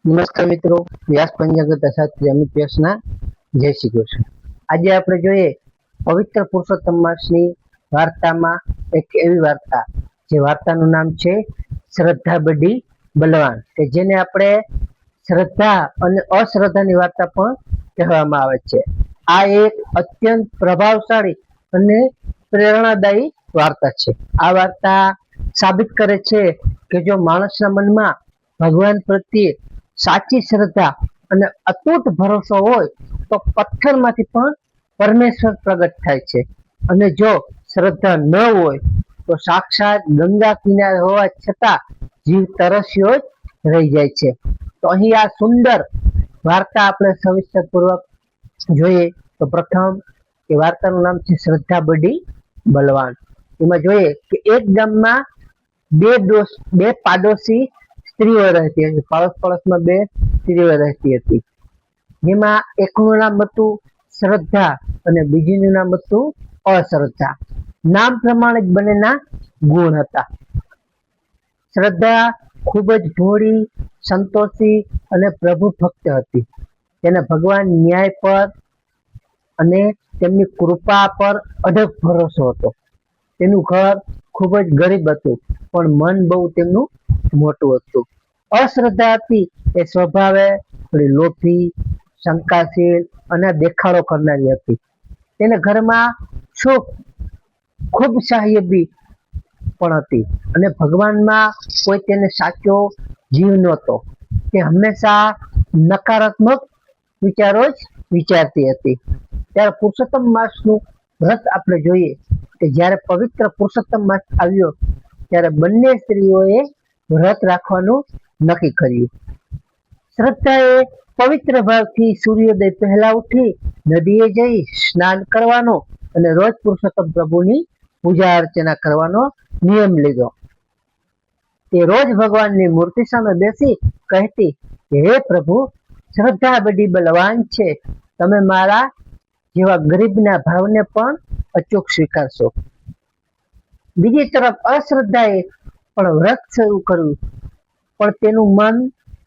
નમસ્કાર મિત્રો, વ્યાસ પંચાંગ સાથે અમિત વ્યાસના જય શ્રી કૃષ્ણ. આજે આપણે જોઈએ પવિત્ર પુરુષોત્તમ માસની વાર્તામાં એક એવી વાર્તા, જે વાર્તાનું નામ છે શ્રદ્ધા બડી બલવાન, કે જેને આપણે શ્રદ્ધા અને અશ્રદ્ધાની વાર્તા પણ કહેવામાં આવે છે. આ એક અત્યંત પ્રભાવશાળી અને પ્રેરણાદાયી વાર્તા છે. આ વાર્તા સાબિત કરે છે કે જો માણસના મનમાં ભગવાન પ્રત્યે સાચી શ્રદ્ધા અને અતૂટ ભરોસો હોય તો પથ્થરમાંથી પણ પરમેશ્વર પ્રગટ થાય છે. અને જો શ્રદ્ધા ન હોય તો સાક્ષાત ગંગા કિનારે હોવા છતાં જીવ તરસ્યો જ રહી જાય છે. તો અહીં આ સુંદર વાર્તા આપણે સવિસ્તર પૂર્વક જોઈએ. તો પ્રથમ એ વાર્તાનું નામ છે શ્રદ્ધા બડી બલવાન. એમાં જોઈએ કે એક ગામમાં બે પાડોશી સ્ત્રીઓ રહેતી હતી. પડોશમાં બે સ્ત્રીઓ રહેતી હતી, જેમાં એકનું નામ હતું શ્રદ્ધા અને બીજીનું નામ હતું અશ્રદ્ધા. નામ પ્રમાણે જ બંનેના ગુણ હતા. શ્રદ્ધા ખૂબ જ ભોળી, સંતોષી અને પ્રભુ ભક્ત હતી. તેને ભગવાન ન્યાય પર અને તેમની કૃપા પર અઢળ ભરોસો હતો. તેનું ઘર ખૂબ જ ગરીબ હતું, પણ મન બહુ તેમનું મોટું હતું. અશ્રદ્ધા હતી એ સ્વભાવે થોડી લોભી, શંકાશીલ અને દેખાડો કરનારી હતી. તેને ઘરમાં સુખ ખૂબ સાહેબી પણ હતી અને ભગવાનમાં કોઈ તેને સાચો જીવ નહોતો. તે હંમેશા નકારાત્મક વિચારો જ વિચારતી હતી. ત્યારે પુરુષોત્તમ માસનું વ્રત આપણે જોઈએ કે જ્યારે પવિત્ર પુરુષોત્તમ માસ આવ્યો ત્યારે બંને સ્ત્રીઓએ વ્રત રાખવાનું નક્કી કર્યું. શ્રદ્ધાએ પવિત્ર ભાવથી સૂર્યોદય પહેલા ઉઠી નદીએ જઈ સ્નાન કરવાનો અને રોજ પુરુષોત્તમ પ્રભુની પૂજા અર્ચના કરવાનો નિયમ લીધો. તે રોજ ભગવાનની મૂર્તિ સામે બેસી કહેતી કે હે પ્રભુ, શ્રદ્ધા બડી બલવાન છે, તમે મારા જેવા ગરીબના ભાવને પણ અચૂક સ્વીકારશો. બીજી તરફ અશ્રદ્ધાએ પણ વ્રત શરૂ કર્યું, પણ તેનું મન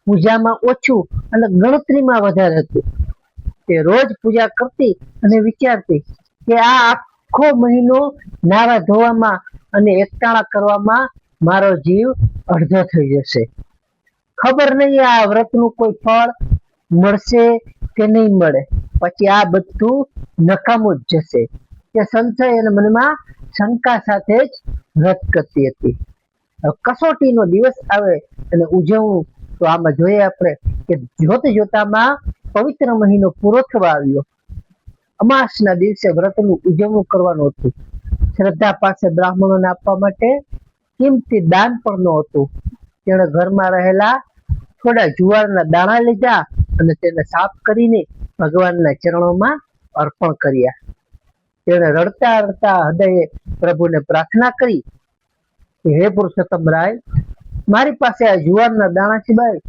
પૂજામાં ઓછું અને ગણતરીમાં વધારે હતું. તે રોજ પૂજા કરતી અને વિચારતી કે આ આખો મહિનો નાવા ધોવામાં અને એકટાણા કરવામાં મારો જીવ અડધો થઈ જશે. ખબર નહીં આ વ્રતનું કોઈ ફળ મળશે કે નહીં મળે. પછી આ બધું નકામું જ જશે. તે સંશય અને મનમાં શંકા સાથે જ વ્રત કરતી હતી. કસોટીનો દિવસ આવે અને ઉજવવું, તો આમાં જોઈએ આપણે કે જોત જોતામાં પવિત્ર મહિનો પૂરો થવા આવ્યો. અમાસના દિવસે વ્રતનું ઉજવણું કરવાનું હતું. શ્રદ્ધા પાસે બ્રાહ્મણોને આપવા માટે કિંમતી દાન પણ નહોતું. તેણે ઘરમાં રહેલા થોડા જુવારના દાણા લીધા અને તેને સાફ કરીને ભગવાનના ચરણોમાં અર્પણ કર્યા. તેણે રડતા રડતા હૃદયે પ્રભુને પ્રાર્થના કરી કે હે પુરુષોત્તમ રાય, મારી પાસે આ જુવારના દાણા સિવાય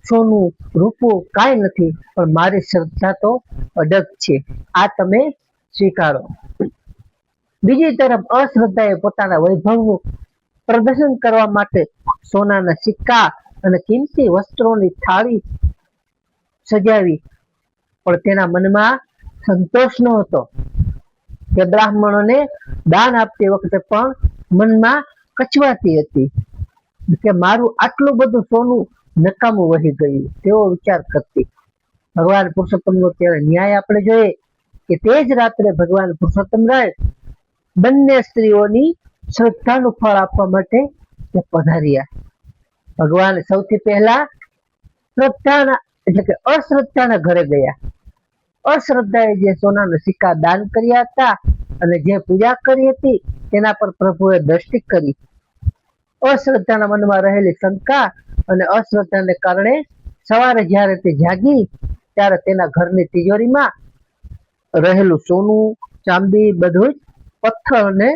સોનું રૂપું કાંઈ નથી, પણ મારી શ્રદ્ધા તો અડગ છે, આ તમે સ્વીકારો. બીજી તરફ અશ્રદ્ધાએ પોતાના વૈભવનું પ્રદર્શન કરવા માટે સોનાના સિક્કા અને કિંમતી વસ્ત્રોની થાળી સજાવી, પણ તેના મનમાં સંતોષ ન હતો. તે બ્રાહ્મણોને દાન આપતી વખતે પણ મનમાં કચવાતી હતી કે મારું આટલું બધું સોનું નકામું વહી ગયું, તેવો વિચાર કરતી. ભગવાન પુરુષોત્તમનો ત્યારે ન્યાય આપણે જોઈએ કે તે જ રાત્રે ભગવાન પુરુષોત્તમ રાય બંને સ્ત્રીઓની શ્રદ્ધાનું ફળ આપવા માટે તે પધાર્યા. ભગવાન સૌથી પહેલા શ્રદ્ધાના એટલે કે અશ્રદ્ધાના ઘરે ગયા. અશ્રદ્ધાએ જે સોનાના સિક્કા દાન કર્યા હતા અને જે પૂજા કરી હતી તેના પર પ્રભુએ દ્રષ્ટિ કરી. અશ્રદ્ધાના મનમાં રહેલી શંકા અને અશ્રદ્ધાને કારણે સવારે જ્યારે તે જાગી ત્યારે તેના ઘરની તિજોરીમાં રહેલું સોનું, ચાંદી બધું જ પથ્થર અને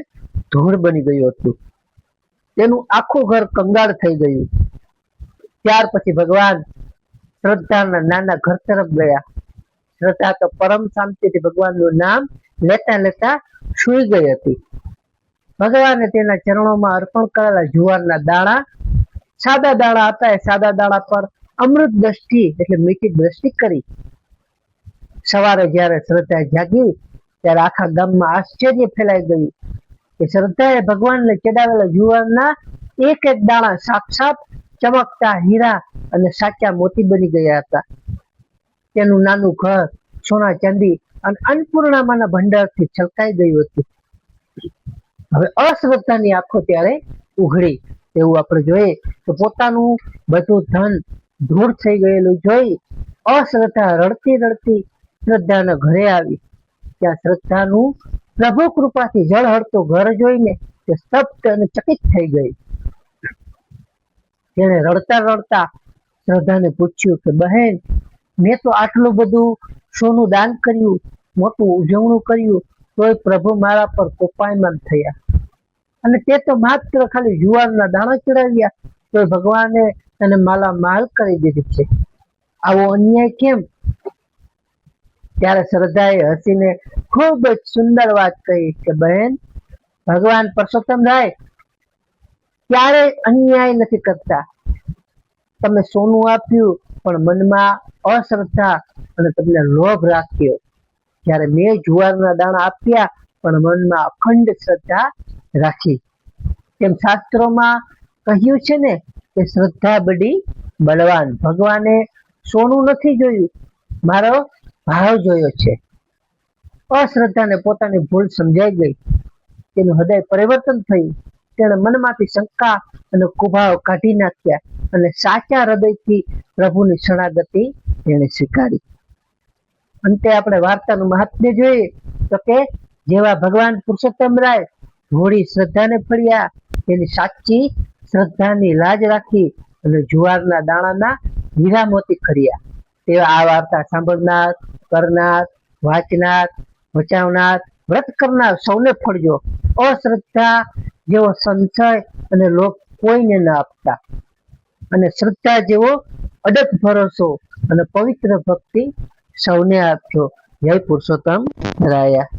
ધૂળ બની ગયું હતું. તેનું આખું ઘર કંગાળ થઈ ગયું. ત્યાર પછી ભગવાન શ્રદ્ધાના નાના ઘર તરફ ગયા. શ્રદ્ધા તો પરમ શાંતિથી ભગવાનનું નામ લેતા લેતા સૂઈ ગઈ હતી. ભગવાને તેના ચરણોમાં અર્પણ કરેલા જુવારના દાણા સાદા દાણા હતા. એ સાદા દાણા પર અમૃત દ્રષ્ટિ એટલે મીઠી દ્રષ્ટિ કરી. સવારે જ્યારે શ્રદ્ધા જાગી ત્યારે આખા ગામમાં આશ્ચર્ય ફેલાઈ ગયું કે શ્રદ્ધાએ ભગવાનને ચડાવેલા જુવારના એક એક દાણા સાક્ષાત ચમકતા હીરા અને સાચા મોતી બની ગયા હતા. તેનું નાનું ઘર સોના ચાંદી અને અન્નપૂર્ણામાના ભંડારથી છલકાઈ ગયું હતું. હવે અશ્રદ્ધાની આંખો ત્યારે ઉઘડી. એવું આપણે જોઈએ તો પોતાનું બધું ધન ધૂળ થઈ ગયેલું જોઈ અશ્રદ્ધા રડતી રડતી શ્રદ્ધાના ઘરે આવી. ત્યાં શ્રદ્ધાનું પ્રભુ કૃપાથી ઝળહળતું ઘર જોઈને તે સ્તબ્ધ અને ચકિત થઈ ગઈ. તેણે રડતા રડતા શ્રદ્ધાને પૂછ્યું કે બહેન, મેં તો આટલું બધું સોનું દાન કર્યું, મોટું ઉજવણું કર્યું, તોય પ્રભુ મારા પર કોપાયમાન થયા. અને તે તો માત્ર ખાલી જુવારના દાણા ચડાવ્યા, તોય ભગવાને તને માલામાલ કરી દીધી છે. આવો અન્યાય કેમ? ત્યારે શ્રદ્ધાએ હસીને ખૂબ જ સુંદર વાત કહી કે બહેન, ભગવાન પરસોત્તમ રાય ક્યારેય અન્યાય નથી કરતા. તમે સોનું આપ્યું પણ મનમાં અશ્રદ્ધા અને તમને લોભ રાખ્યો. જ્યારે મેં જુવારના દાણા આપ્યા પણ મનમાં અખંડ શ્રદ્ધા રાખી. તેમ શાસ્ત્રોમાં કહ્યું છે ને કે શ્રદ્ધા બડી બળવાન. ભગવાને સોનું નથી જોયું, મારો ભાવ જોયો છે. અશ્રદ્ધાને પોતાની ભૂલ સમજાઈ ગઈ. તેનું હૃદય પરિવર્તન થયું. તેણે મનમાંથી શંકા અને કુભાવ કાઢી નાખ્યા અને સાચા હૃદયથી પ્રભુની શરણાગતિ તેણે સ્વીકારી. અંતે આપણે વાર્તાનું મહાત્મ્ય જોઈએ તો કે જેવા ભગવાન પુરુષોત્તમ રાય થોડી શ્રદ્ધાને ફળ્યા, તેની સાચી શ્રદ્ધાની લાજ રાખી અને જુવારના દાણાના હીરા મોતી કર્યા. તેવા આ વાર્તા સાંભળનાર, કરનાર, વાંચનાર, વચાવનાર, વ્રત કરનાર સૌને ફળજો. અશ્રદ્ધા જેવો સંશય અને લોભ કોઈને ન આપતા અને શ્રદ્ધા જેવો અડગ ભરોસો અને પવિત્ર ભક્તિ સૌને આપજો. જય પુરુષોત્તમ રાયા.